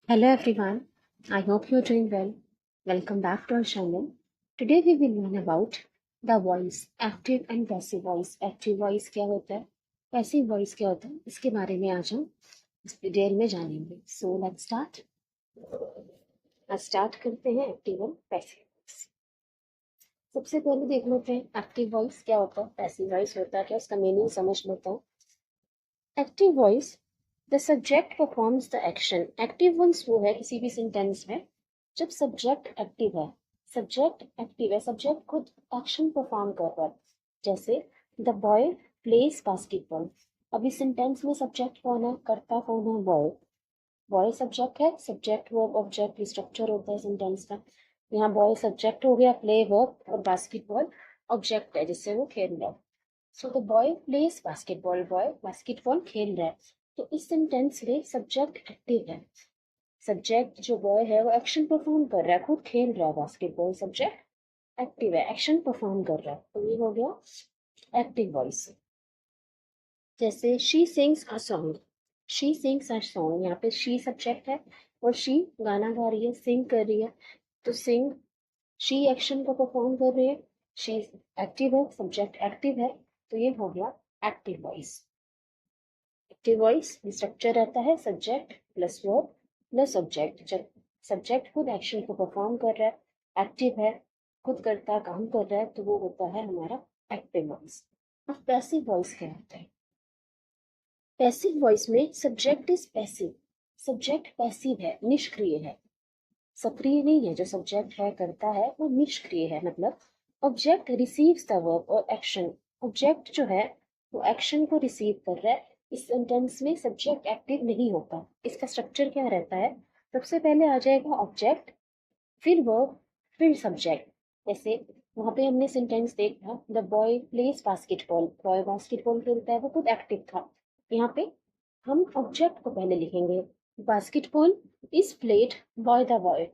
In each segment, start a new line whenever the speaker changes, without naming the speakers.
Hello everyone, I hope you're doing well. Welcome back to our channel. Today we will learn about the voice, active and passive voice. Active voice क्या होता है, passive voice क्या होता है, इसके बारे में आज हम इस डिटेल में जानेंगे. So let's start. आज स्टार्ट करते हैं एक्टिव और पैसिव वॉइस. सबसे पहले देख लेते हैं एक्टिव वॉइस क्या होता है, पैसिव वॉइस होता है क्या, उसका मीनिंग समझ लेते हैं. Active voice, the subject performs the action. Active voice वो है किसी भी सेंटेंस में जब सब्जेक्ट एक्टिव है. सब्जेक्ट खुद एक्शन परफॉर्म कर रहा है. जैसे द बॉय प्लेज बास्केटबॉल. अभी सेंटेंस में सब्जेक्ट कौन है, करता कौन है, बॉय. बॉय सब्जेक्ट है, सब्जेक्ट वर्ब ऑब्जेक्ट स्ट्रक्चर होता है सेंटेंस का. यहाँ बॉय सब्जेक्ट हो गया, प्ले वर्ब, और बास्केटबॉल ऑब्जेक्ट है जिससे वो खेल रहा है. So the boy plays basketball, boy basketball खेल रहा है. तो इस सेंटेंस में सब्जेक्ट एक्टिव है. सब्जेक्ट जो बॉय है वो एक्शन परफॉर्म कर रहा है, खुद खेल रहा है बास्केटबॉल. सब्जेक्ट एक्टिव है, एक्शन परफॉर्म कर रहा है, तो ये हो गया एक्टिव वॉइस. जैसे she sings a song. She sings a song, यहाँ पे शी सब्जेक्ट है और शी गाना गा रही है, सिंग कर रही है. तो सिंग, शी एक्शन को परफॉर्म कर रही है, शी एक्टिव है, सब्जेक्ट एक्टिव है, तो ये हो गया active voice. Active voice structure रहता है subject plus verb plus object. जब सब्जेक्ट खुद एक्शन को परफॉर्म कर रहा है, एक्टिव है, खुद करता काम कर रहा है, तो वो होता है हमारा एक्टिव वॉइस. अब पैसिव वॉइस क्या होता है. पैसिव वॉइस में subject is passive. Subject passive है, निष्क्रिय है, सक्रिय नहीं है. जो सब्जेक्ट है करता है वो निष्क्रिय है. मतलब ऑब्जेक्ट रिसीव्स द वर्ब और एक्शन. ऑब्जेक्ट जो है वो एक्शन को रिसीव कर रहा है. इस सेंटेंस में सब्जेक्ट एक्टिव नहीं होता. इसका स्ट्रक्चर क्या रहता है, सबसे पहले आ जाएगा ऑब्जेक्ट, फिर वर्ब, फिर सब्जेक्ट. जैसे वहां पे हमने सेंटेंस देखा, the boy plays basketball, boy basketball खेलता है, वो खुद एक्टिव था. यहाँ पे हम ऑब्जेक्ट को पहले लिखेंगे. Basketball is played by the boy.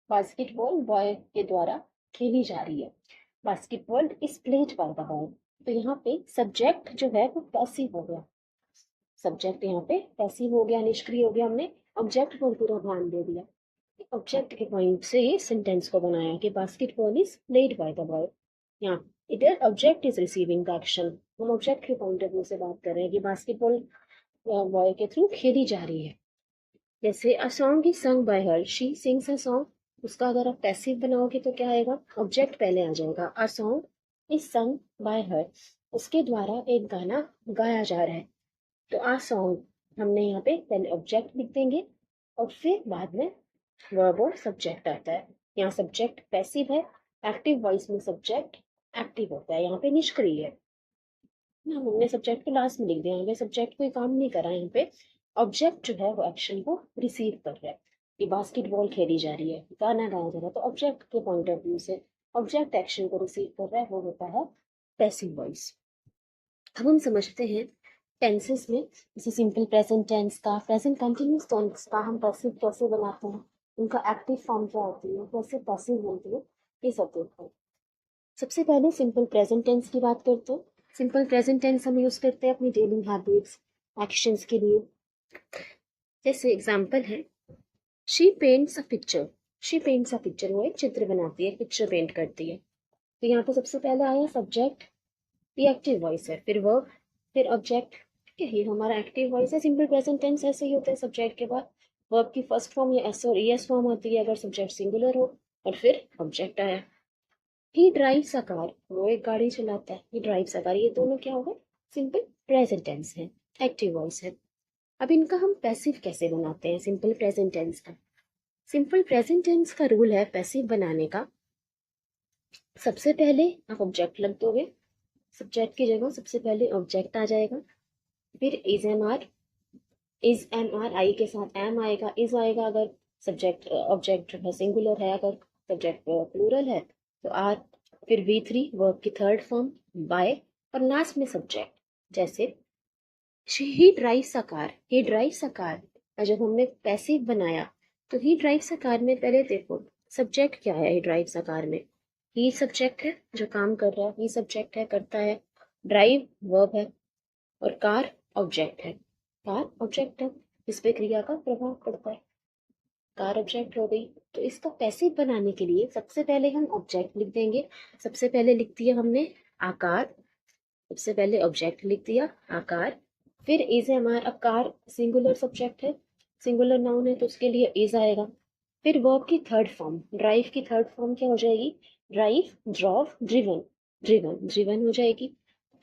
Basketball boy के द्वारा खेली जा रही है. Basketball is played by the boy. तो यहाँ पे सब्जेक्ट जो है वो पैसिव हो गया. सब्जेक्ट यहाँ पे पैसिव हो गया, निष्क्रिय हो गया. हमने ऑब्जेक्ट पर पूरा ध्यान दे दिया. ऑब्जेक्ट के पॉइंट से सेंटेंस को बनाया कि basketball is played by the boy. यहाँ इधर object is receiving the action. हम ऑब्जेक्ट के पॉइंट ऑफ व्यू से बात कर रहे हैं कि बास्केटबॉल बॉय के थ्रू खेली जा रही है. जैसे a song is sung by her, she sings a song. उसका अगर आप पैसिव बनाओगे तो क्या आएगा, ऑब्जेक्ट पहले आ जाएगा. A song is sung by हर, उसके द्वारा एक गाना गाया जा रहा है. तो आ सॉन्ग हमने यहाँ पे पहले ऑब्जेक्ट लिख देंगे और फिर बाद में वर्ब और सब्जेक्ट आता है. यहाँ सब्जेक्ट पैसिव है, एक्टिव वॉइस में सब्जेक्ट एक्टिव होता है. यहाँ पे निष्क्रिय है ना, हमने सब्जेक्ट को लास्ट में लिख दिया. यहाँ पे सब्जेक्ट कोई काम नहीं करा. यहाँ पे ऑब्जेक्ट जो है वो एक्शन को रिसीव कर रहा है. ये बास्केटबॉल खेली जा रही है, गाना गाया जा रहा है, तो ऑब्जेक्ट के पॉइंट ऑफ व्यू से ऑब्जेक्ट एक्शन को रिसीव कर रहा है, वो होता है पैसिव वॉइस. अब हम समझते हैं टेंसेस में. जैसे सिंपल प्रेजेंट टेंस का, प्रेजेंट कंटिन्यूस टेंस का हम पैसिव कैसे बनाते हैं, उनका एक्टिव फॉर्म क्या होती है, कैसे पैसिव बनती है, ये सब देखते हैं. सबसे पहले सिंपल प्रेजेंट टेंस की बात करते हैं. सिंपल प्रेजेंट टेंस हम यूज करते हैं अपनी डेली हैबिट्स, एक्शंस के लिए. जैसे एग्जांपल है, she paints a picture. She paints a picture, वो एक चित्र बनाती है, पिक्चर पेंट करती है. तो यहाँ पे सबसे पहले आया सब्जेक्ट, ये एक्टिव वॉइस है, फिर वर्ब, फिर ऑब्जेक्ट. ठीक है, ये हमारा एक्टिव वॉइस है. सिंपल प्रेजेंट टेंस ऐसे ही होता है, सब्जेक्ट के बाद वर्ब की फर्स्ट फॉर्म या एस और ईएस फॉर्म होती है अगर सब्जेक्ट सिंगुलर हो, और फिर ऑब्जेक्ट आया. ही ड्राइव्स अ कार, वो एक गाड़ी चलाता है. ही ड्राइव्स अ कार, ये दोनों क्या हो गए, सिंपल प्रेजेंट टेंस है, एक्टिव वॉइस है. अब इनका हम पैसिव कैसे बनाते हैं सिंपल प्रेजेंट टेंस का. सिंपल प्रेजेंट टेंस का रूल है पैसिव बनाने का, सबसे पहले आप ऑब्जेक्ट लग दोगे. सब्जेक्ट की जगह सबसे पहले ऑब्जेक्ट आ जाएगा, फिर इज एम आर आई के साथ एम आएगा, इज आएगा अगर सब्जेक्ट ऑब्जेक्ट है सिंगुलर है, अगर सब्जेक्ट प्लूरल है तो आर, फिर V3 वर्ब की थर्ड फॉर्म, बाय, और लास्ट में सब्जेक्ट. जैसे ही drives a car, he drives a car. और जब हमने पैसिव बनाया तो ही ड्राइव्स अ कार में पहले देखो सब्जेक्ट क्या है. ही ड्राइव्स अ कार में ही सब्जेक्ट है जो काम कर रहा है, ही सब्जेक्ट है करता है, ड्राइव वर्ब है, और कार ऑब्जेक्ट है. कार ऑब्जेक्ट है, इस पे क्रिया का प्रभाव पड़ता है. कार ऑब्जेक्ट हो गई। तो इसका पैसिव बनाने के लिए सबसे पहले हम ऑब्जेक्ट लिख देंगे। सबसे पहले लिख दिया हमने आकार, सबसे पहले ऑब्जेक्ट लिख दिया आकार। फिर इज है हमारा, अब कार सिंगुलर सब्जेक्ट है, सिंगुलर नाउन है, तो उसके लिए इज आएगा। फिर वर्ब की थर्ड फॉर्म, ड्राइव की थर्ड फॉर्म क्या हो जाएगी, drive, drove, driven, driven, driven हो जाएगी।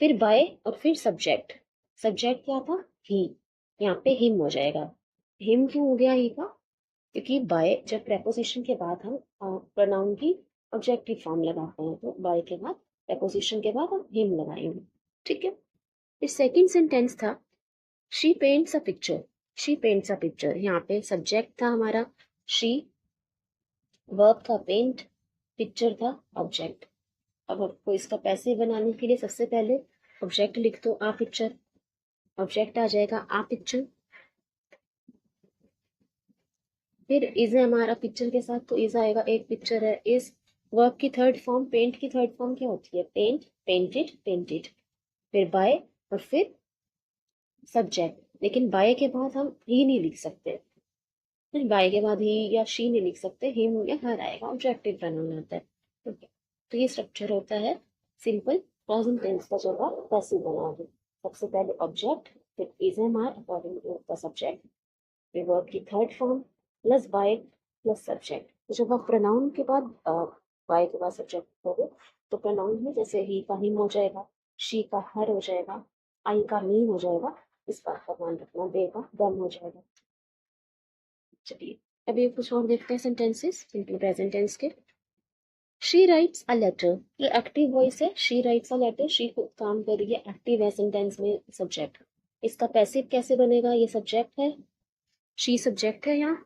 फिर बाय और फिर सब्जेक्ट, सब्जेक्ट क्या था, ही, यहाँ पे हिम हो जाएगा। हिम क्यों हो गया ही का, क्योंकि बाय जब प्रेपोजिशन के बाद हम प्रोनाउन की ऑब्जेक्टिव फॉर्म लगाते हैं, तो बाय के बाद प्रेपोजिशन के बाद हम हिम लगाएंगे। ठीक है। फिर सेकंड सेंटेंस था she paints a picture, she paints a picture. यहाँ पे सब्जेक्ट था हमारा शी, वर्ब था पेंट, पिक्चर था ऑब्जेक्ट। अब आपको इसका पैसे बनाने के लिए सबसे पहले ऑब्जेक्ट लिख दो आ पिक्चर, ऑब्जेक्ट आ जाएगा आ पिक्चर। फिर इज है हमारा पिक्चर के साथ, तो इज आएगा, एक पिक्चर है इज। वर्ब की थर्ड फॉर्म, पेंट की थर्ड फॉर्म क्या होती है, पेंट, पेंटेड, पेंटेड। फिर बाय और फिर सब्जेक्ट, लेकिन बाय के बाद हम ही नहीं लिख सकते, नहीं बाय के बाद ही या शी नहीं लिख सकते, हिम या हर आएगा, ऑब्जेक्टिव प्रोनाउन आता है। ठीक है। तो ये स्ट्रक्चर होता है सिंपल प्रेजेंट टेंस का, जो आप पैसिव बना दो। सबसे पहले ऑब्जेक्ट, फिर is am are according to the subject, फिर वर्ब की third form plus by plus subject. तो जब आप प्रोनाउन के बाद बाय के बाद सब्जेक्ट करोगे, तो प्रोनाउन में जैसे ही का हिम हो जाएगा, शी का हर हो जाएगा, आई का मी हो जाएगा, इस बात का ध्यान रखना, दे का दम हो जाएगा। चलिए अभी कुछ और देखते हैं सेंटेंसेस सिंपल प्रेजेंट टेंस के। शी राइट्स अ लेटर, ये एक्टिव वॉइस है, शी राइट्स अ लेटर, शी खुद काम कर रही है, एक्टिव है सेंटेंस में सब्जेक्ट। इसका पैसिव कैसे बनेगा, ये सब्जेक्ट है, शी सब्जेक्ट है, यहाँ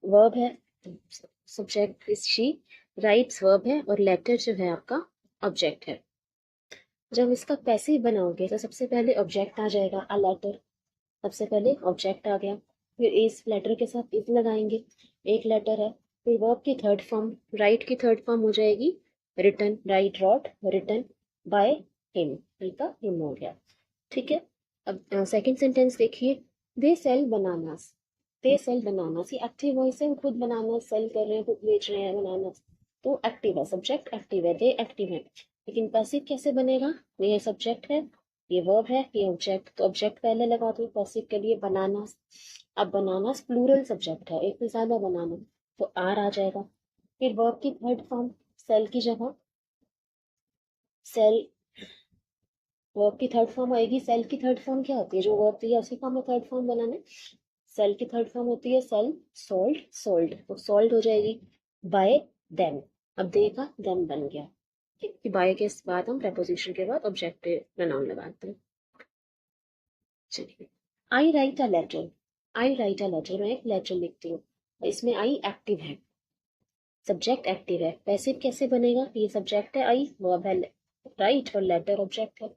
वर्ब है, subject is she, rights verb है, और लेटर जो है आपका ऑब्जेक्ट है। जब इसका पैसिव बनाओगे तो सबसे पहले ऑब्जेक्ट आ जाएगा अ लेटर, सबसे पहले ऑब्जेक्ट आ गया, फिर इस लेटर के साथ इज लगाएंगे, एक लेटर है। फिर वर्ब की थर्ड फॉर्म, राइट की थर्ड फॉर्म हो जाएगी written, write wrote, written by him, का हिम हो गया। ठीक है। अब सेकंड सेंटेंस देखिए, they sell bananas, they sell bananas, ये एक्टिव वॉइस है, वो खुद बनाना सेल कर रहे हैं, खुद बेच रहे हैं बनानास, तो एक्टिव है, सब्जेक्ट एक्टिव है, दे एक्टिव है। लेकिन पैसिव कैसे बनेगा, ये सब्जेक्ट है, ये वर्ब है, ये ऑब्जेक्ट, तो ऑब्जेक्ट पहले लगा दो पैसिव के लिए बनानास। अब बनानास प्लूरल सब्जेक्ट है, एक से ज्यादा बनाना, तो आर आ जाएगा। फिर वर्ब की थर्ड फॉर्म, सेल की जगह सेल, वर्ब की थर्ड फॉर्म आएगी, सेल की थर्ड फॉर्म क्या होती है, जो वर्ब दिया उसी का हमें थर्ड फॉर्म बनाना। सेल की थर्ड फॉर्म होती है सेल, सोल्ड, सोल्ड, तो सोल्ड हो जाएगी बाय देम। अब दे का देम बन गया। ठीक, कि बाय के बाद हम प्रपोजिशन के बाद ऑब्जेक्टिव प्रोनाउन लगाते हैं। चलिए, I write a letter, I write a letter, मैं एक लेटर लिखती हूँ, इसमें आई एक्टिव है, सब्जेक्ट एक्टिव है। पैसिव कैसे बनेगा, ये सब्जेक्ट है आई, वर्ब है राइट, और लेटर ऑब्जेक्ट है।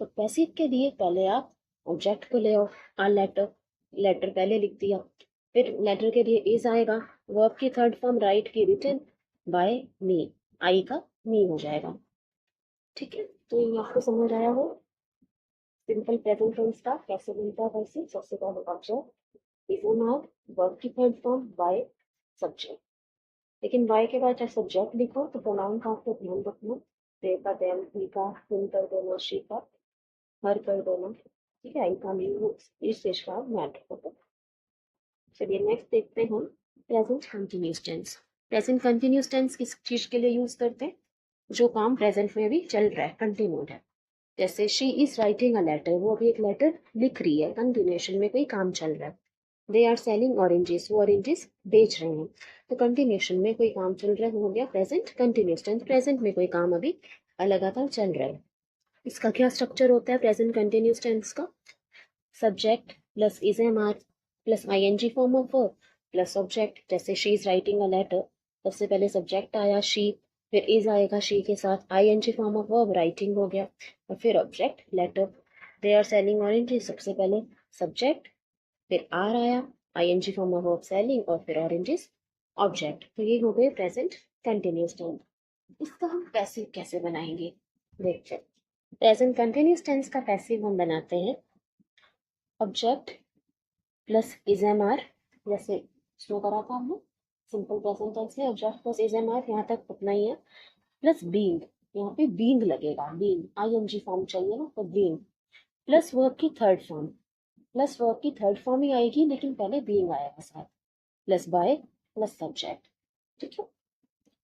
तो पैसिव के लिए पहले आप ऑब्जेक्ट को ले आओ, आ लेटर, लेटर पहले लिख दिया। फिर लेटर के लिए इज आएगा, वर्ब की थर्ड फॉर्म राइट की रिटन बाय मी, आई का मी हो जाएगा। ठीक है, तो ये आपको समझ आया हो सिंपल प्रेजेंट टेंस का कैसे बनता है पैसिव। सबसे पहले ऑब्जेक्ट इज नॉट, वर्ब की थर्ड फॉर्म बाय सब्जेक्ट, लेकिन बाय के बाद चाहे सब्जेक्ट लिखो तो प्रोनाउन का आपको ध्यान रखना, दे का देम, ही का हिम कर देना, शी का हर कर देना। ठीक है, आई का मीन इस चीज का मैटर होता है। चलिए नेक्स्ट देखते हैं हम present continuous tense. Present continuous tense किस चीज के लिए यूज करते हैं, जो काम प्रेजेंट में भी चल रहा है, कंटिन्यूड है। जैसे she is writing a letter, वो अभी एक लेटर लिख रही है, कंटिन्यूशन में कोई काम चल रहा है। दे आर सेलिंग ऑरेंजेस, वो ऑरेंजेस बेच रहे हैं, तो कंटिन्यूशन में कोई काम चल रहा है, वो हो गया प्रेजेंट कंटिन्यूस टेंस, प्रेजेंट में कोई काम अभी लगातार चल रहा है। इसका क्या स्ट्रक्चर होता है प्रेजेंट कंटिन्यूस टेंस का, subject plus is am are plus ING form of verb plus object. जैसे she is writing a letter, सबसे पहले सब्जेक्ट आया शी, फिर इज आएगा शी के साथ, ING form of verb writing हो गया, और फिर object letter. They are selling oranges, सबसे पहले सब्जेक्ट, फिर आर आया, ING form of verb selling, और फिर ऑरेंजेस ऑब्जेक्ट। तो ये हो गए प्रेजेंट कंटिन्यूस टेंस। इसका हम पैसिव कैसे बनाएंगे, देखते हैं। प्रेजेंट कंटिन्यूस टेंस का पैसिव हम बनाते हैं object plus is am are, जैसे शो करा था हमने सिंपल प्रेजेंट टेंस में, object plus is am are, यहाँ तक उतना ही है, प्लस बीइंग, यहाँ पे बीइंग लगेगा, बीइंग आईएनजी फॉर्म चाहिए ना, तो बीइंग प्लस वर्ब की थर्ड फॉर्म, प्लस वर्ब की थर्ड फॉर्म ही आएगी लेकिन पहले बीइंग आएगा साथ, प्लस बाय प्लस सब्जेक्ट, ठीक है,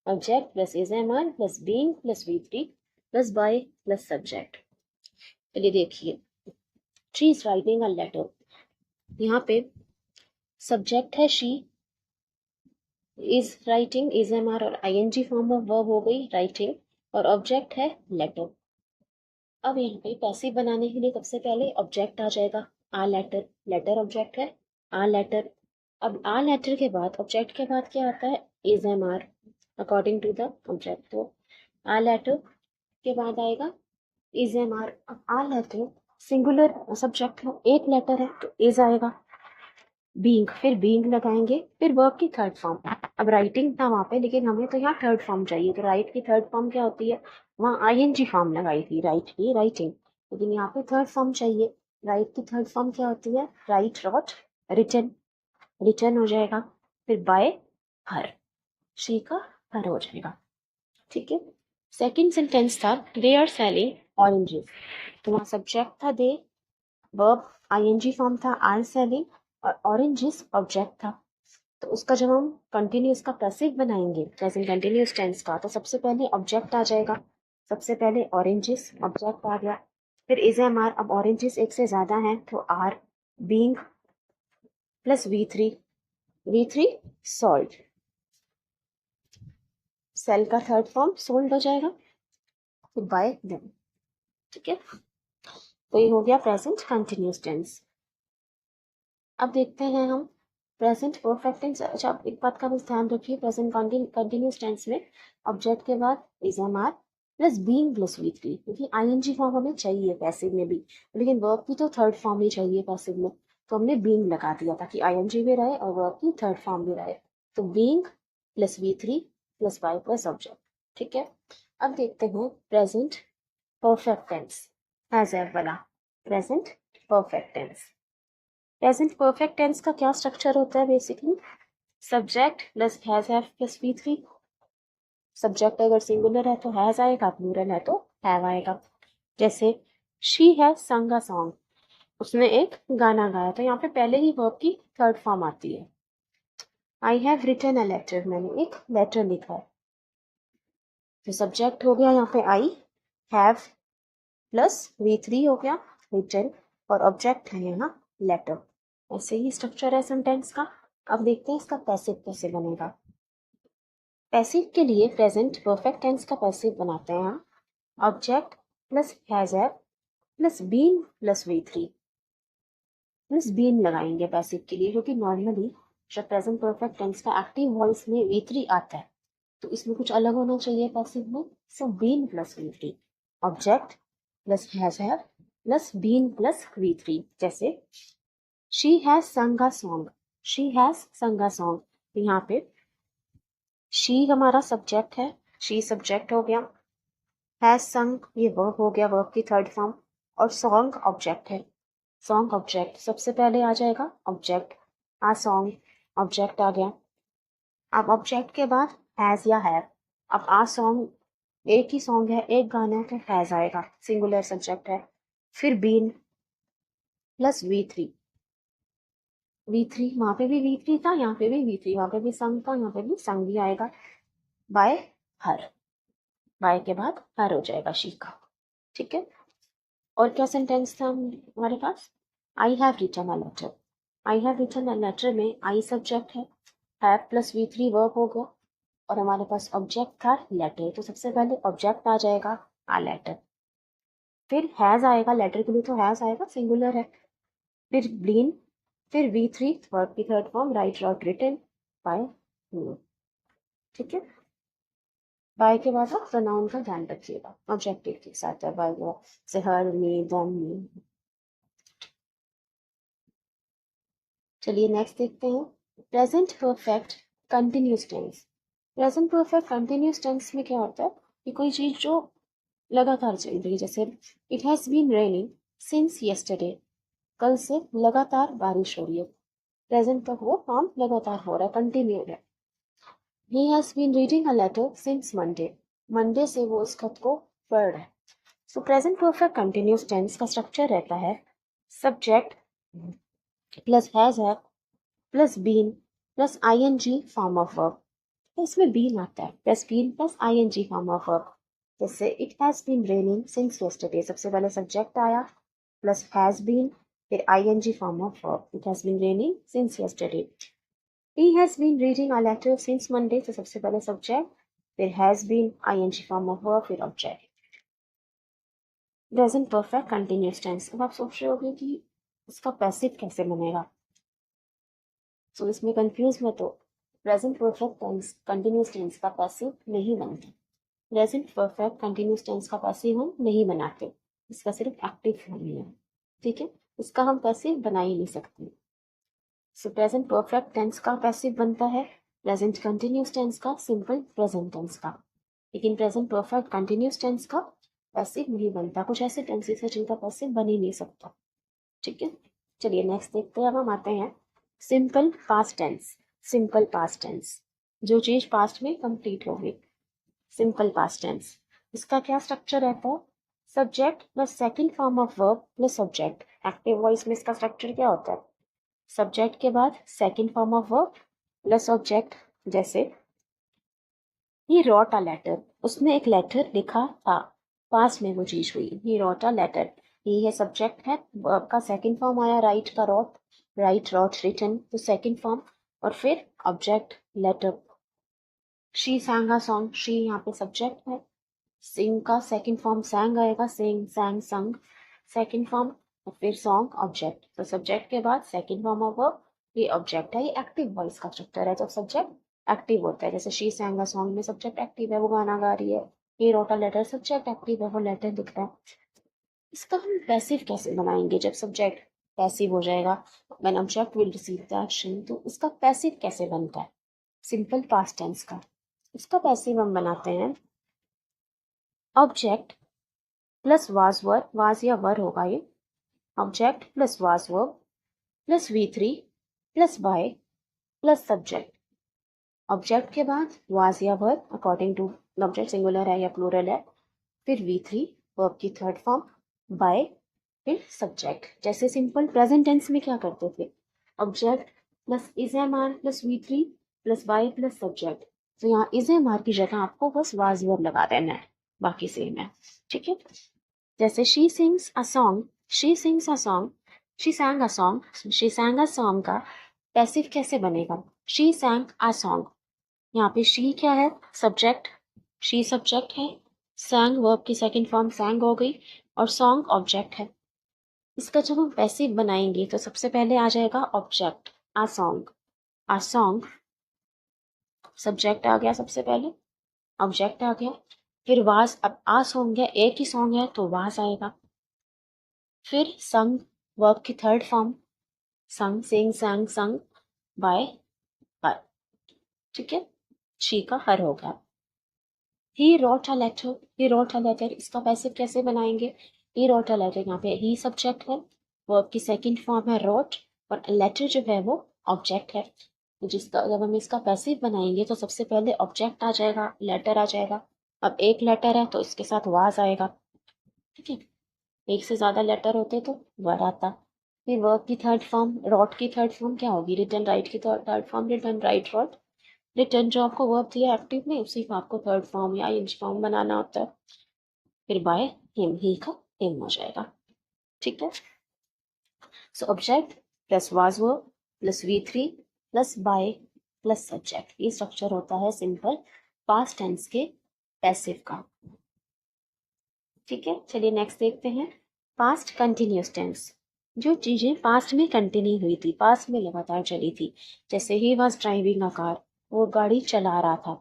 object plus is am are plus being plus V3 plus by plus subject. चलिए देखिए, she is writing a letter, यहाँ पे सब्जेक्ट है she, is writing is am are और आईएनजी फॉर्म ऑफ वर्ब हो गई राइटिंग, और ऑब्जेक्ट है लेटर। अब यहाँ पे पैसिव बनाने के लिए सबसे पहले ऑब्जेक्ट आ जाएगा, आ लेटर, लेटर ऑब्जेक्ट है, आ लेटर। अब आ लेटर के बाद ऑब्जेक्ट के बाद क्या आता है, is am are according to the object, तो आ लेटर के बाद आएगा इज एम आर। अब आ लेटर सिंगुलर सब्जेक्ट है, एक लेटर है तो इज आएगा, बीइंग, फिर बीइंग लगाएंगे, फिर वर्ब की थर्ड फॉर्म। अब राइटिंग था वहां पे लेकिन हमें तो यहाँ थर्ड फॉर्म चाहिए, तो राइट की थर्ड फॉर्म क्या होती है, वहाँ आईएनजी फॉर्म लगाई थी राइट की, राइटिंग, लेकिन यहाँ पे थर्ड फॉर्म चाहिए। राइट की थर्ड फॉर्म क्या होती है, राइट रॉट रिटन, रिटर्न हो जाएगा, फिर बाय हर, शी का हर हो जाएगा, ठीक है। सेकेंड सेंटेंस था दे आर सेलिंग ऑरेंजेस, तो वहाँ सब्जेक्ट था दे, वर्ब आईएनजी फॉर्म था आर सेलिंग, और ऑरेंजेस ऑब्जेक्ट था। तो उसका जब हम कंटिन्यूस का पैसिव बनाएंगे प्रेजेंट कंटिन्यूस टेंस का, तो सबसे पहले ऑब्जेक्ट आ जाएगा, सबसे पहले ऑरेंजेस ऑब्जेक्ट आ गया, फिर इज एम आर, अब ऑरेंजेस एक से ज्यादा हैं तो are, being plus V3, V3 sold, sell का थर्ड फॉर्म सोल्ड हो जाएगा, फिर बाय देम, ठीक है। तो ये हो गया प्रेजेंट कंटिन्यूस टेंस। अब देखते हैं हम प्रेजेंट परफेक्ट टेंस। अच्छा, एक बात का बस ध्यान रखिए, प्रेजेंट कंटिन्यूस टेंस में ऑब्जेक्ट के बाद is am are plus being plus V3, क्योंकि आईएनजी फॉर्म हमें चाहिए पैसिव में भी, लेकिन वर्ब की तो थर्ड फॉर्म ही चाहिए पैसिव में, तो हमने बीइंग लगा दिया ताकि आईएनजी भी रहे और वर्ब की थर्ड फॉर्म भी रहे, तो being plus V3 plus by plus object, ठीक है। अब देखते हैं present perfect tense, has have वाला present perfect tense. Present perfect tense का क्या स्ट्रक्चर होता है, basically subject plus has have plus V3, subject अगर सिंगुलर है तो हैज आएगा, प्लूरल है तो हैव आएगा। जैसे शी हैज संग अ सॉन्ग, उसने एक गाना गाया, तो यहाँ पे पहले ही वर्ब की थर्ड फॉर्म आती है। I have written a letter, मैंने एक लेटर लिखा है, तो सब्जेक्ट हो गया यहाँ पे आई, हैव प्लस V3 हो गया रिटन, और ऑब्जेक्ट है यहाँ लेटर। ऐसे ही स्ट्रक्चर है सेंटेंस का। अब देखते हैं इसका पैसिव कैसे बनेगा। पैसिव के लिए प्रेजेंट परफेक्ट टेंस का पैसिव बनाते हैं हम, object plus has have plus been plus V3 plus been लगाएंगे पैसिव के लिए, क्योंकि नॉर्मली जब प्रेजेंट परफेक्ट टेंस का एक्टिव वॉइस में V3 आता है तो इसमें कुछ अलग होना चाहिए पैसिव में, so been plus V3, object plus has have plus been plus V3। जैसे शी हैज संग अ सॉन्ग, शी हैज संग अ सॉन्ग, यहाँ पे शी हमारा सब्जेक्ट है, शी सब्जेक्ट हो गया, हैज संग ये वर्ब हो गया, वर्ब की थर्ड फॉर्म, और सॉन्ग ऑब्जेक्ट है, सॉन्ग ऑब्जेक्ट सबसे पहले आ जाएगा ऑब्जेक्ट, आ सॉन्ग ऑब्जेक्ट आ गया। अब ऑब्जेक्ट के बाद हैज या हैव, अब आ सॉन्ग एक ही सॉन्ग है, एक गाना है, तो हैज आएगा, सिंगुलर सब्जेक्ट है, फिर बीन प्लस V3, V3 वहां पे भी V3 था, यहाँ पे भी V3, वहां पे भी संग था, यहाँ पे भी संग भी आएगा, बाय हर, बाय के बाद हर हो जाएगा शी का, ठीक है। और क्या सेंटेंस था हमारे पास, I have written a letter, I have written a letter में आई सब्जेक्ट है, हैव प्लस V3 वर्ब हो गया, और हमारे पास ऑब्जेक्ट था लेटर, तो सबसे पहले ऑब्जेक्ट आ जाएगा आ लेटर, फिर हैज आएगा, लेटर के लिए तो हैज आएगा, सिंगुलर है, फिर ब्लीन, फिर V3 वर्ब की third form write wrote written by, ठीक है। बाय के बाद आप प्रोनाउन का ध्यान रखिएगा, ऑब्जेक्टिव के साथ है बाय, से हर मी देम मी। चलिए नेक्स्ट देखते हैं present perfect continuous tense. Present perfect continuous tense में क्या होता है कि कोई चीज जो लगातार चल रही है, जैसे it has been raining since yesterday, कल से लगातार बारिश हो रही है, प्रेजेंट तक वो काम लगातार हो रहा है, कंटिन्यूड है। He has been reading a letter since Monday, Monday से वो उस खत को पढ़ रहा है। So present perfect continuous tense का स्ट्रक्चर रहता है subject plus has have plus been plus ING form of verb. तो इसमें बीन आता है, plus been plus ING form of verb. जैसे it has been raining since yesterday, सबसे पहले सब्जेक्ट आया प्लस हैज बीन फिर ING form of verb, it has been raining since yesterday. He has been reading a letter since Monday, तो सबसे पहले subject फिर has been ING form of verb फिर object. Present perfect continuous tense. अब आप सोच रहे होगे कि इसका पैसिव कैसे बनेगा, सो इसमें कंफ्यूज मत हो। Present perfect tense continuous tense का पैसिव नहीं बनता। प्रेजेंट परफेक्ट कंटिन्यूस टेंस का पैसिव हम नहीं बनाते, इसका सिर्फ एक्टिव फॉर्म है, ठीक है। इसका हम पैसिव बना ही नहीं सकते। सो प्रेजेंट परफेक्ट टेंस का पैसिव बनता है प्रेजेंट कंटिन्यूस टेंस का सिंपल प्रेजेंट टेंस का, लेकिन प्रेजेंट परफेक्ट कंटिन्यूस टेंस का पैसिव नहीं बनता। कुछ ऐसे टेंसेस है जिनका पैसिव बन ही नहीं सकता, ठीक है। चलिए नेक्स्ट देखते हैं। अब हम आते हैं simple past tense. Simple past tense, जो चीज पास्ट में कंप्लीट हो गई, सिंपल पास्ट टेंस। इसका क्या स्ट्रक्चर रहता है, subject plus second form of verb plus subject. Active voice में इसका स्ट्रक्चर क्या होता है, सब्जेक्ट के बाद second form of verb plus object. जैसे ही रॉट अ लेटर, उसने एक लेटर लिखा था, पास में वो चीज हुई, ही रॉट अ लेटर। ही है सब्जेक्ट है, वर्ब का सेकंड फॉर्म आया राइट का रॉट, राइट रॉट रिटन, तो सेकंड फॉर्म, और फिर object letter. She sang a song, she यहाँ पे सब्जेक्ट है, सिंग का सेकंड फॉर्म सैंग आएगा, सिंग सैंग संग सेकंड फॉर्म, और फिर सॉन्ग ऑब्जेक्ट। तो सब्जेक्ट के बाद सेकंड फॉर्म ऑफ वर्ब, ये ऑब्जेक्ट है। ये एक्टिव वॉइस का स्ट्रक्चर है जब सब्जेक्ट एक्टिव होता है। जैसे शी sang a सॉन्ग में सब्जेक्ट एक्टिव है, वो गाना गा रही है। He wrote a letter, subject active है, वो लेटर लिख रहा है। इसका हम पैसिव कैसे बनाएंगे, जब सब्जेक्ट पैसिव हो जाएगा, when object will receive the action, तो इसका पैसिव कैसे बनता है सिंपल पास्ट टेंस का। इसका पैसिव हम बनाते हैं object plus was verb, was या वर होगा ये, object plus was verb plus V3 plus by plus subject. Object के बाद वाज या verb according to object singular है या प्लूरल है, फिर V3 वर्ब की थर्ड फॉर्म, बाय फिर सब्जेक्ट। जैसे सिंपल प्रेजेंट टेंस में क्या करते थे, object plus is am are plus V3 plus by plus subject. तो यहाँ इज एम आर की जगह आपको बस वाज वर्ब लगा देना है, बाकी सेम है, ठीक है। जैसे she sings a song, she sings a song, she सैंग a song, she सैंग a song का पैसिव कैसे बनेगा, शी सैंग अ सॉन्ग। यहाँ पे शी क्या है, सब्जेक्ट, शी सब्जेक्ट है, सैंग वर्ब की सेकंड फॉर्म सैंग हो गई, और सॉन्ग ऑब्जेक्ट है। इसका जब हम पैसिव बनाएंगे तो सबसे पहले आ जाएगा object a song, a song subject आ गया, सबसे पहले ऑब्जेक्ट आ गया, फिर वाज, अब आ सॉन्ग है, एक ही सॉन्ग है तो वाज आएगा, फिर संग वर्ब की थर्ड फॉर्म, संग सिंग संग संग बाय हर, ठीक है। शी का हर हो गया। He wrote a letter, he wrote a letter, इसका पैसिव कैसे बनाएंगे, ही रोट अ लेटर, यहाँ पे ही सब्जेक्ट है, वर्ब की सेकंड फॉर्म है रोट, और लेटर जो है वो ऑब्जेक्ट है। तो जिसका जब हम इसका पैसिव बनाएंगे तो सबसे पहले ऑब्जेक्ट आ जाएगा, लेटर आ जाएगा। अब एक लेटर है तो इसके साथ वाज आएगा, ठीक है। एक से ज्यादा लेटर होते तो वर आता। फिर वर्ब की थर्ड फॉर्म, रॉट की थर्ड फॉर्म क्या होगी, रिटर्न राइट की third form, written write wrote. Written जो आपको वर्ब दिया एक्टिव में, उसी को आपको थर्ड फॉर्म या इंच फॉर्म बनाना होता है। फिर बाय हिम, ही का हिम हो जाएगा, ठीक है। So object plus was verb plus V3 plus by plus subject, ये स्ट्रक्चर होता है सिंपल पास्ट टेंस के पैसिव का, ठीक है। चलिए नेक्स्ट देखते हैं पास्ट कंटिन्यूस टेंस। जो चीजें पास्ट में कंटिन्यू हुई थी, पास्ट में लगातार चली थी, जैसे he was driving a car, वो गाड़ी चला रहा था।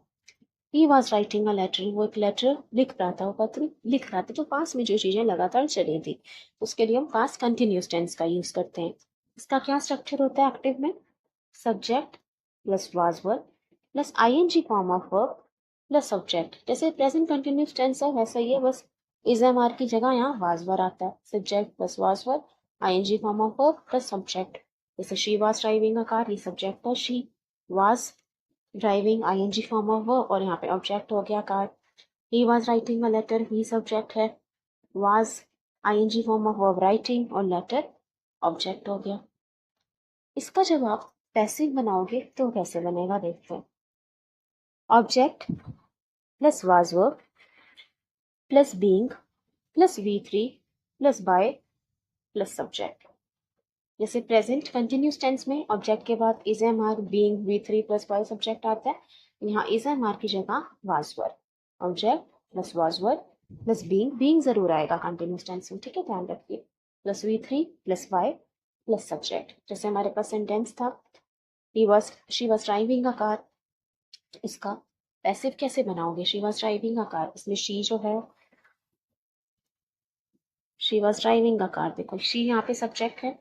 He was writing a letter, वो एक लेटर लिख रहा था, वो पत्र लिख रहा था। तो पास्ट में जो चीजें लगातार चली थी उसके लिए हम पास्ट कंटिन्यूस टेंस का यूज करते हैं। इसका क्या स्ट्रक्चर होता है एक्टिव में, subject plus was verb plus ING form of verb plus subject. जैसे प्रेजेंट कंटिन्यूस टेंस है वैसा ही है, बस इज एम आर की जगह यहाँ वाज वर्ब आता है, subject plus was verb ING form of verb plus subject. जैसे she was driving a car, ये सब्जेक्ट था, she was driving ING form of verb और यहाँ पे ऑब्जेक्ट हो गया car. He was writing a letter, he subject है, was ING form of verb writing और लेटर ऑब्जेक्ट हो गया। इसका जब आप पैसिव बनाओगे तो कैसे बनेगा देखते हैं। Object plus was verb plus being plus V3 plus by plus subject. जैसे प्रेजेंट कंटिन्यूस टेंस में ऑब्जेक्ट के बाद is am are, being V3 plus by subject आता है, यहाँ इज एम आर की जगह was verb, object plus was verb plus being जरूर आएगा कंटिन्यूस टेंस में, ठीक है, ध्यान रखिए, plus V3 plus by plus subject. जैसे हमारे पास सेंटेंस था she was driving a car, इसका पैसिव कैसे बनाओगे, she was driving a car, इसमें शी जो है she was driving a car, देखो शी यहाँ पे सब्जेक्ट है,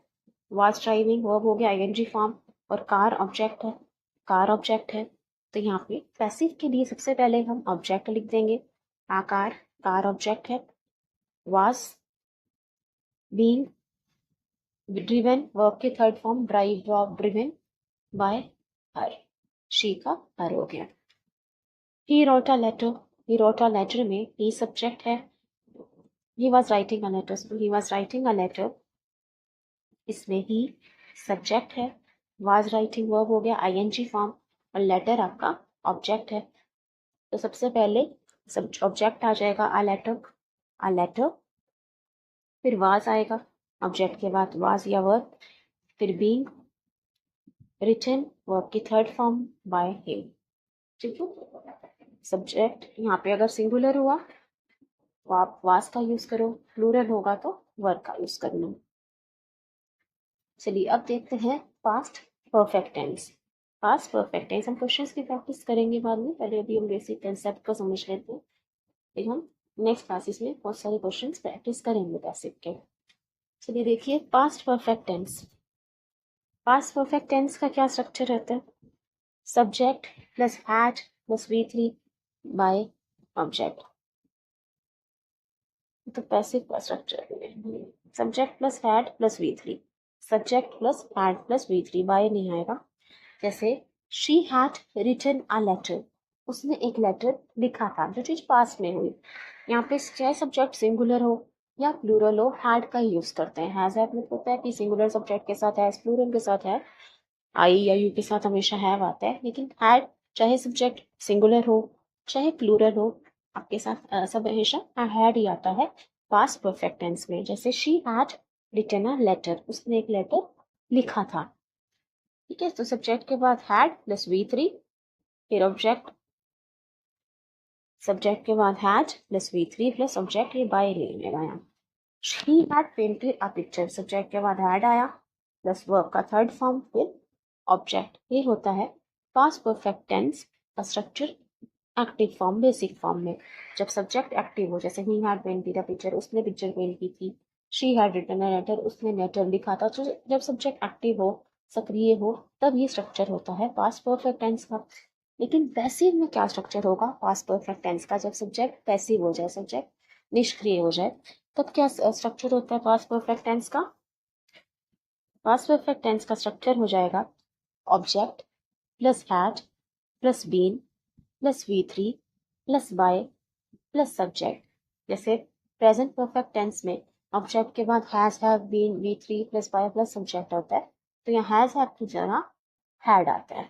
वॉज ड्राइविंग वर्ब हो गया आईएनजी फॉर्म और कार ऑब्जेक्ट है, कार ऑब्जेक्ट है। तो यहाँ पे पैसिव के लिए सबसे पहले हम ऑब्जेक्ट लिख देंगे, आकार, कार ऑब्जेक्ट है, वॉज बीइंग ड्रिवन वर्ब के third form drive drove driven by her, she का हर हो गया। He wrote a letter, he wrote a letter में ही सब्जेक्ट है, he was writing a letter, so he was writing a letter, इसमें ही subject है, was writing verb हो गया ING form और लेटर आपका ऑब्जेक्ट है। तो सबसे पहले सब ऑब्जेक्ट आ जाएगा a letter, फिर was आएगा, ऑब्जेक्ट के बाद was या वर्ब, फिर being written वर्ब की थर्ड फॉर्म by him, ठीक है। सब्जेक्ट यहाँ पे अगर सिंगुलर हुआ तो आप was का यूज करो, प्लूरल होगा तो वर्ब का यूज करना। चलिए अब देखते हैं past perfect tense. Past perfect tense हम क्वेश्चंस की प्रैक्टिस करेंगे बाद में, पहले अभी हम बेसिक कंसेप्ट को समझ लेते हैं, फिर हम नेक्स्ट क्लासेस में बहुत सारे क्वेश्चंस प्रैक्टिस करेंगे बेसिक के। चलिए देखिए past perfect tense. Past perfect tense का क्या स्ट्रक्चर रहता है, subject plus had plus V3 by object. तो पैसिव का structure subject plus had plus V3, subject plus had plus V3, by नहीं आएगा। जैसे she had written a letter, उसने एक लेटर लिखा था, जो चीज पास्ट में हुई। यहाँ पे चाहे सब्जेक्ट सिंगुलर हो या प्लूरल हो, हैड का यूज करते हैं। हैज हैव होता है कि सिंगुलर सब्जेक्ट के साथ है, प्लूरल के साथ है, आई या यू के साथ हमेशा हैव आता है, लेकिन हैड चाहे सब्जेक्ट सिंगुलर हो चाहे प्लूरल हो, आपके साथ सब हमेशा हैड ही आता है पास्ट परफेक्ट टेंस में। जैसे she had written a letter, उसने एक लेटर लिखा था, ठीक है। तो सब्जेक्ट के बाद हैड प्लस V3, फिर ऑब्जेक्ट, सब्जेक्ट के बाद had plus V3 plus object, ये बाय ले लेगा यहाँ। She had painted a picture, subject के बाद हैड आया प्लस वर्ब का थर्ड फॉर्म फिर ऑब्जेक्ट। ये होता है पास्ट परफेक्ट टेंस का structure active form, basic form में। जब सब्जेक्ट एक्टिव हो, जैसे he had painted a picture, उसने पिक्चर पेंट की थी, she had written a letter, उसने लेटर लिखा था। तो जब सब्जेक्ट एक्टिव हो, सक्रिय हो, तब ये स्ट्रक्चर होता है पास्ट परफेक्ट टेंस का। लेकिन पैसिव में क्या स्ट्रक्चर होगा पास्ट परफेक्ट टेंस का, जब सब्जेक्ट पैसिव हो जाए, सब्जेक्ट निष्क्रिय हो जाए, तब क्या स्ट्रक्चर होता है पास्ट परफेक्ट टेंस का। पास्ट परफेक्ट टेंस का स्ट्रक्चर हो जाएगा object plus had plus been plus V3 plus by plus subject. जैसे प्रेजेंट परफेक्ट टेंस में ऑब्जेक्ट के बाद has have been V3 plus by plus subject होता है, तो यहाँ हैज हैव की जगह हैड आता है।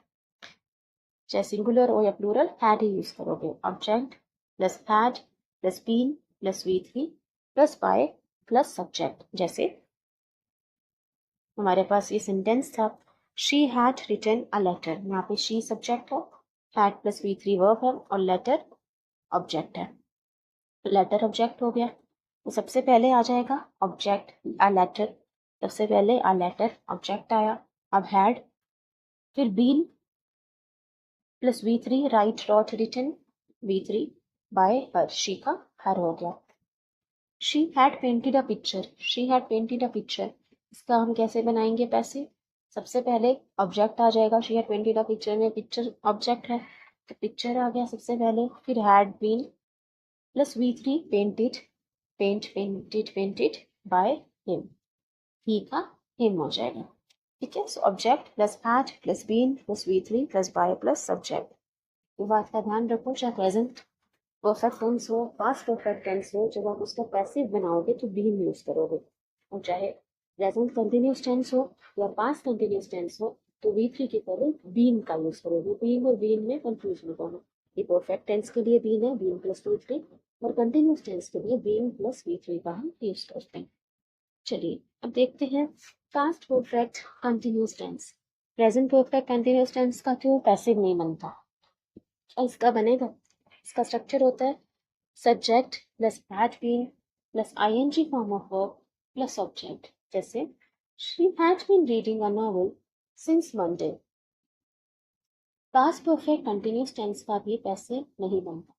चाहे सिंगुलर हो या प्लूरल, हैड ही यूज करोगे। Object plus had plus been plus V3 plus by plus subject. जैसे हमारे पास ये सेंटेंस था, she had written a letter, यहाँ पे शी सब्जेक्ट है, हैड प्लस V3 वर्ब है और लेटर ऑब्जेक्ट है। लेटर ऑब्जेक्ट हो गया, तो सबसे पहले आ जाएगा ऑब्जेक्ट अ लेटर, सबसे पहले अ लेटर ऑब्जेक्ट आया। अब हैड, फिर been plus V3 write wrote written V3 by her, she का हर हो गया। She had painted a picture, she had painted a picture, इसका हम कैसे बनाएंगे पैसे, सबसे पहले ऑब्जेक्ट आ जाएगा, she had painted a picture में पिक्चर ऑब्जेक्ट है, तो पिक्चर आ गया सबसे पहले, फिर had been plus V3 painted, painted by him, he का हिम हो जाएगा। ठीक है। So object plus had plus been plus V3 plus by plus subject. ये बात का ध्यान रखो, चाहे प्रेजेंट परफेक्ट टेंस हो, पास्ट परफेक्ट टेंस हो, जब आप उसका पैसिव बनाओगे तो बीन यूज करोगे, और चाहे प्रेजेंट कंटिन्यूस टेंस हो या पास्ट कंटिन्यूस टेंस हो तो V3 की तरह बीन का यूज करोगे। बीन और बीन में कंफ्यूज मत होना। ये परफेक्ट टेंस के लिए बीन है, बीन प्लस V3, और कंटिन्यूस टेंस के लिए बीन प्लस V3 का हम यूज करते हैं। चलिए अब देखते हैं past perfect continuous tense. Present perfect continuous tense का तो पैसिव नहीं बनता, और इसका बनेगा, इसका स्ट्रक्चर होता है subject plus had been plus ING form of verb plus object. जैसे she had been reading a novel since Monday. Past perfect continuous tense का भी पैसे नहीं बनता,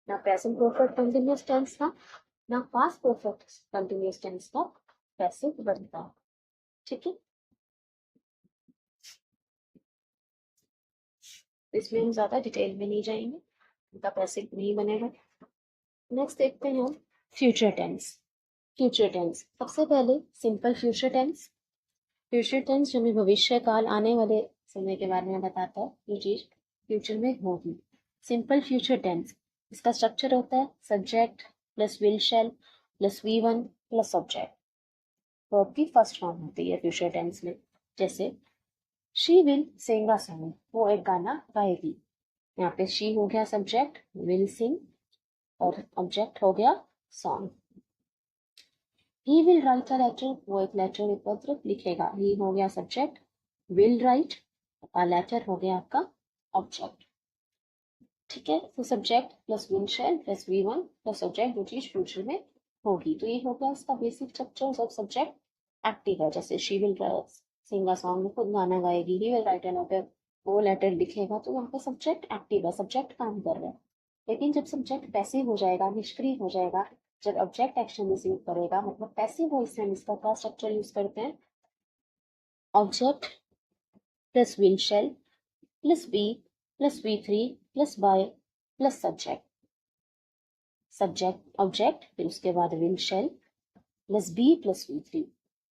ना प्रेजेंट परफेक्ट कंटिन्यूस टेंस का, ना पास्ट परफेक्ट कंटिन्यूस टेंस का पैसे बनता। ठीक है, इसमें हम ज्यादा डिटेल में नहीं जाएंगे, उनका पैसे नहीं बनेगा। नेक्स्ट देखते हैं हम फ्यूचर टेंस। फ्यूचर टेंस सबसे पहले simple future tense. Future tense जो हमें भविष्य काल आने वाले समय के बारे में बताता है, जो चीज फ्यूचर में होगी। सिंपल फ्यूचर टेंस, इसका स्ट्रक्चर होता है subject plus will shall plus V1 plus object. Verb की फर्स्ट फॉर्म होती है फ्यूचर टेंस में। जैसे she will sing a song, वो एक गाना गाएगी। यहाँ पे शी हो गया सब्जेक्ट, विल सिंग और ऑब्जेक्ट हो गया song. He will write a letter, वो एक लेटर, एक पत्र लिखेगा। ही हो गया subject, will write, a letter हो गया आपका ऑब्जेक्ट। ठीक है, तो subject plus will shall plus V1 plus object, जो चीज फ्यूचर में होगी। तो ये हो गया इसका बेसिक स्ट्रक्चर। जब सब्जेक्ट एक्टिव है, जैसे she will sing a song, में खुद गाना गाएगी। He will write a letter, वो लेटर लिखेगा। तो यहाँ पे सब्जेक्ट एक्टिव है, सब्जेक्ट काम कर रहा है। लेकिन जब सब्जेक्ट पैसिव हो जाएगा, निष्क्रिय हो जाएगा, जब ऑब्जेक्ट एक्शन रिसीव करेगा, मतलब पैसिव वॉइस में इसका क्या स्ट्रक्चर यूज करते हैं, object plus will shall plus be plus V3 plus by plus subject. Subject object, फिर उसके बाद will shall plus be plus V3,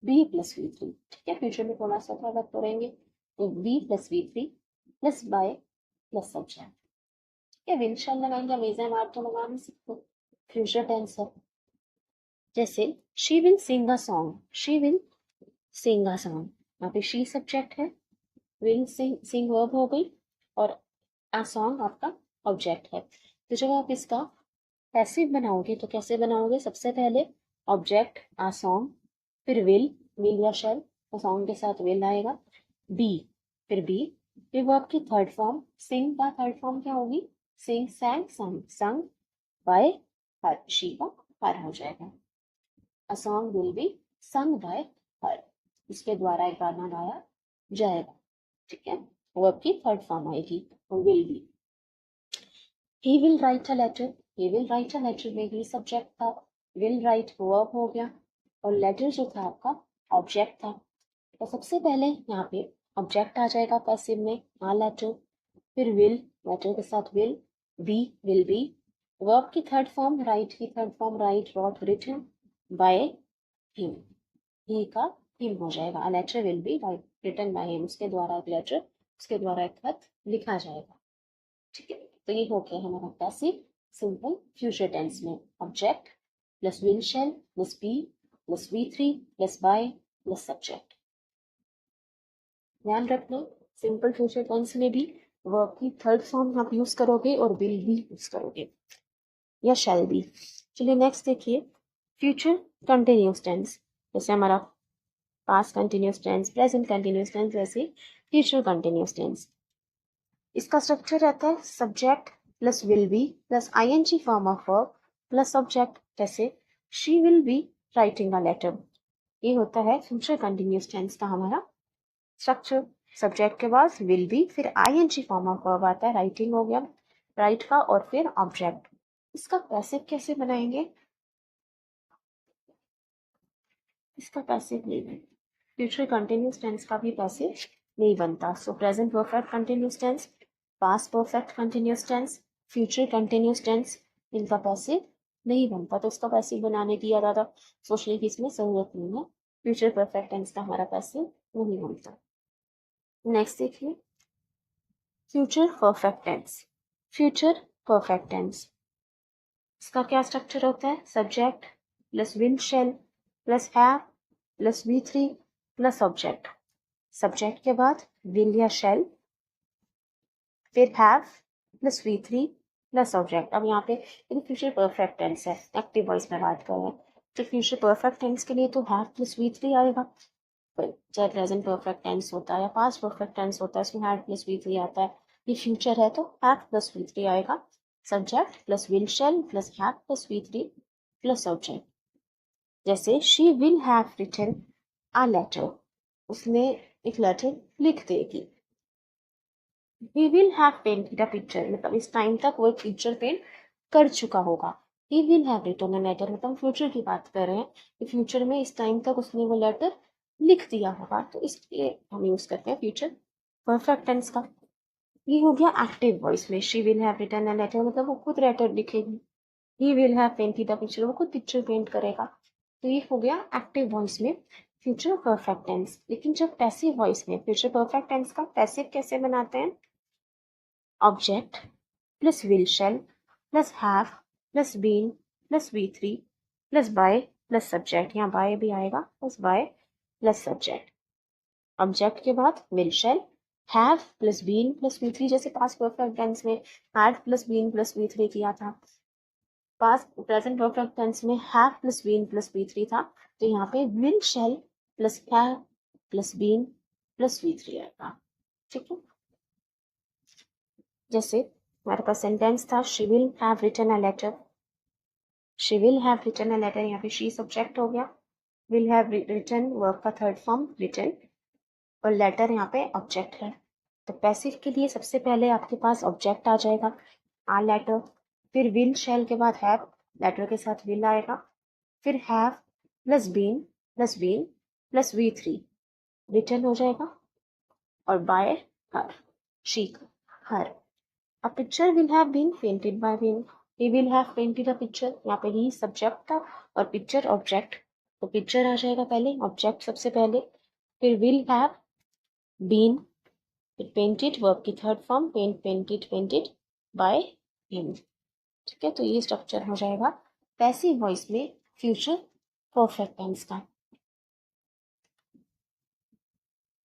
be plus V3। ठीक है, फ्यूचर में थोड़ा सा अलग करेंगे, तो be plus V3 plus by plus subject. ठीक है, विल शैल लगाएंगे, अमेजन आर्ट तो लगा नहीं सकते, फ्यूचर टेंस है। जैसे she will sing a song, she will sing a song, यहाँ पे शी सब्जेक्ट है, विल सिंग वर्ब हो गई, और अ सॉन्ग आपका ऑब्जेक्ट है। तो जब आप इसका पैसिव बनाओगे तो कैसे बनाओगे, सबसे पहले ऑब्जेक्ट आ सॉन्ग, फिर विल या शैल, तो सॉन्ग के साथ विल आएगा, बी, फिर बी, फिर वर्ब की थर्ड फॉर्म सिंग का थर्ड फॉर्म क्या होगी, सिंग सैंग संग, संग बाय हर, शी का हर हो जाएगा। A song will be sung by हर, इसके द्वारा एक गाना गाया जाएगा। ठीक है, वर्ब की थर्ड फॉर्म आएगी will be. He will write a letter, he will write a letter में ही सब्जेक्ट था, विल राइट वर्ब हो गया, और लेटर जो था आपका ऑब्जेक्ट था। तो सबसे पहले यहाँ पे ऑब्जेक्ट आ जाएगा पैसिव में, आ लेटर, फिर विल, लेटर के साथ विल बी, वर्ब की थर्ड फॉर्म राइट की third form write, wrote, written by him, he का हिम हो जाएगा। A letter will be write written by him, उसके द्वारा एक लेटर, उसके द्वारा एक खत लिखा जाएगा। ठीक है, तो ये हो गया हमारा पैसिव सिंपल फ्यूचर टेंस में object plus will shall plus be plus V3 plus by plus subject. ध्यान रखना, सिंपल फ्यूचर टेंस में भी वर्ब की थर्ड फॉर्म आप यूज करोगे और विल भी यूज करोगे या शैल भी। चलिए नेक्स्ट देखिए फ्यूचर कंटिन्यूस टेंस। जैसे हमारा past continuous tense, present continuous tense, वैसे फ्यूचर कंटिन्यूस टेंस। इसका स्ट्रक्चर रहता है subject plus will be plus ING form of verb plus object. जैसे she will be writing a letter, ये होता है फ्यूचर कंटिन्यूस टेंस का हमारा स्ट्रक्चर। सब्जेक्ट के बाद विल बी, फिर आईएनजी फॉर्म ऑफ वर्ब आता है, राइटिंग हो गया राइट का, और फिर ऑब्जेक्ट। इसका पैसिव कैसे बनाएंगे, इसका पैसिव नहीं है, फ्यूचर कंटिन्यूस टेंस का भी पैसिव नहीं बनता। So present perfect continuous tense, past perfect continuous tense, future continuous tense, इनका पैसिव नहीं बनता। तो इसका पैसिव बनाने की ज़्यादा सोचने की इसमें जरूरत नहीं है, फ्यूचर परफेक्ट टेंस का हमारा पैसिव नहीं बनता। नेक्स्ट देखिए future perfect tense. Future perfect tense इसका क्या स्ट्रक्चर होता है? Subject plus will shall plus have plus V3 plus object. Subject के बाद विल या शेल, फिर have plus V3 plus object. अब यहाँ पे फ्यूचर परफेक्ट टेंस है, एक्टिव वॉइस में बात कर रहे हैं, तो फ्यूचर परफेक्ट टेंस के लिए तो हैव प्लस V3 आएगा। चाहे प्रेजेंट परफेक्ट टेंस होता है या पास्ट परफेक्ट टेंस होता है, इसमें हैव प्लस V3 आता है। ये फ्यूचर है तो हैव प्लस V3 आएगा। Subject plus will shall plus have plus V3 plus object. जैसे she will have written a letter, उसने एक लेटर लिख देगी। He will have painted a picture, मतलब इस टाइम तक वो एक पिक्चर पेंट कर चुका होगा। He will have written a letter, मतलब फ्यूचर की बात कर रहे हैं कि फ्यूचर में इस टाइम तक उसने वो लेटर लिख दिया होगा, तो इसलिए हम यूज करते हैं फ्यूचर परफेक्ट टेंस का। ये हो गया एक्टिव वॉइस में, she will have written a letter मतलब वो खुद लेटर लिखेगी। He will have painted a picture, वो खुद पिक्चर पेंट करेगा। तो ये हो गया एक्टिव वॉइस में फ्यूचर परफेक्ट टेंस। लेकिन जब पैसिव वॉइस में फ्यूचर परफेक्ट टेंस का पैसिव कैसे बनाते हैं? Object plus will shall plus have plus been plus V3 plus by plus subject, यहाँ बाय भी आएगा, plus by plus subject. Object के बाद will shall, have plus been plus V3, जैसे पास्ट परफेक्ट टेंस में had plus been plus V3 किया था। Past present perfect tense में have plus been plus V3 था, तो यहाँ पे will shall plus have plus been plus V3 आएगा। ठीक है, जैसे हमारे पास सेंटेंस था she will have written a letter. She will have written a letter, यहाँ पे शी सब्जेक्ट हो गया, विल हैव रिटन वर्ब का थर्ड फॉर्म रिटन, और लेटर यहाँ पे ऑब्जेक्ट है। तो पैसिव के लिए सबसे पहले आपके पास ऑब्जेक्ट आ जाएगा, आ लेटर, फिर विल शेल के बाद हैव, लेटर के साथ विल आएगा, फिर have plus been plus V3 written हो जाएगा, और by her, she her. A picture will have been painted by him. He will have painted a picture. यहाँ पे ही सब्जेक्ट था और पिक्चर ऑब्जेक्ट, तो पिक्चर आ जाएगा पहले, ऑब्जेक्ट सबसे पहले, फिर विल हैव बीन, फिर पेंटेड वर्ब की third form painted by him. ठीक है, तो ये स्ट्रक्चर हो जाएगा पैसिव वॉइस में फ्यूचर परफेक्ट टेंस का।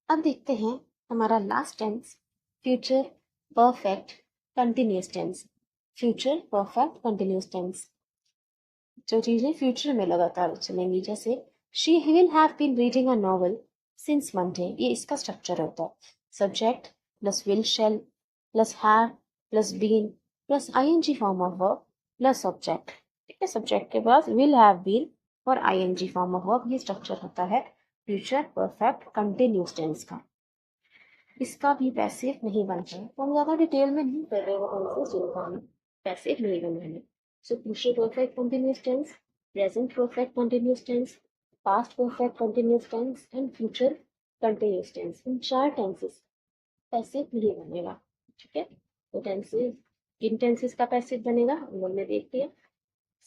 अब देखते हैं हमारा last tense, future perfect continuous tense. Future perfect continuous tense, जो चीजें फ्यूचर में लगातार चलेंगी, जैसे she will have been reading a novel since Monday, ये इसका स्ट्रक्चर होता है। Subject plus will shall plus have plus been plus ING form of verb plus object. ठीक है, सब्जेक्ट के बाद विल हैव बीन और ING फॉर्म ऑफ वर्ब, ये स्ट्रक्चर होता है फ्यूचर परफेक्ट कंटिन्यूस टेंस का। इसका भी पैसिव नहीं बनता है, तो हम ज़्यादा डिटेल में नहीं कर रहे, वो हमसे जिनका हमें पैसिव नहीं बनना है। So future perfect continuous tense, present perfect continuous tense, past perfect continuous tense and future continuous tense, इन 4 टेंसेस पैसिव नहीं बनेगा। ठीक है, तो टेंसेस, किन टेंसेस का पैसिव बनेगा वो हमने देख लिया।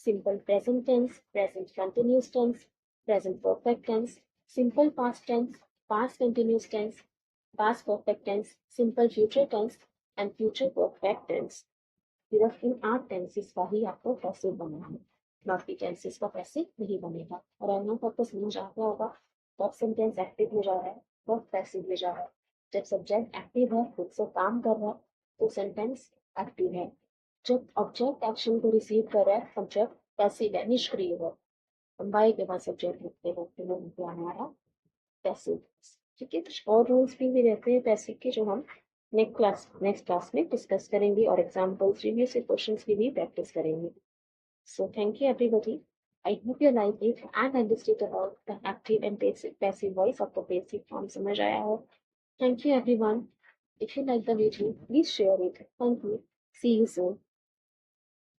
Simple present tense, present continuous tense, present perfect tense, simple past tense, past continuous tense, past perfect tense, simple future tense and future perfect tense। सिर्फ इन 8 टेंसेस का ही आपको पैसिव बनना है, बाकी टेंसेस का पैसिव नहीं बनेगा। और आई होप आपको समझ आ गया होगा कब सेंटेंस एक्टिव में जा रहा है, कब पैसिव में जा रहा है। जब सब्जेक्ट एक्टिव है, खुद से काम कर रहा है, तो सेंटेंस एक्टिव है। जब ऑब्जेक्ट एक्शन को रिसीव कर रहा है, सब्जेक्ट पैसिव है, निष्क्रिय है। हम बाई के बाद सब्जेक्ट लिखते हैं, तो वो हमारा पैसिव। ठीक है, कुछ और रूल्स भी रहते हैं पैसिव के, जो हम नेक्स्ट क्लास में डिस्कस करेंगे, और एग्जाम्पल्स रिव्यू से क्वेश्चंस की भी प्रैक्टिस करेंगे। So thank you everybody, I hope you like it and understood about the active and passive voice of the basic form, समझ आया हो। Thank you everyone, if you like the video please share it. Thank you, see you soon.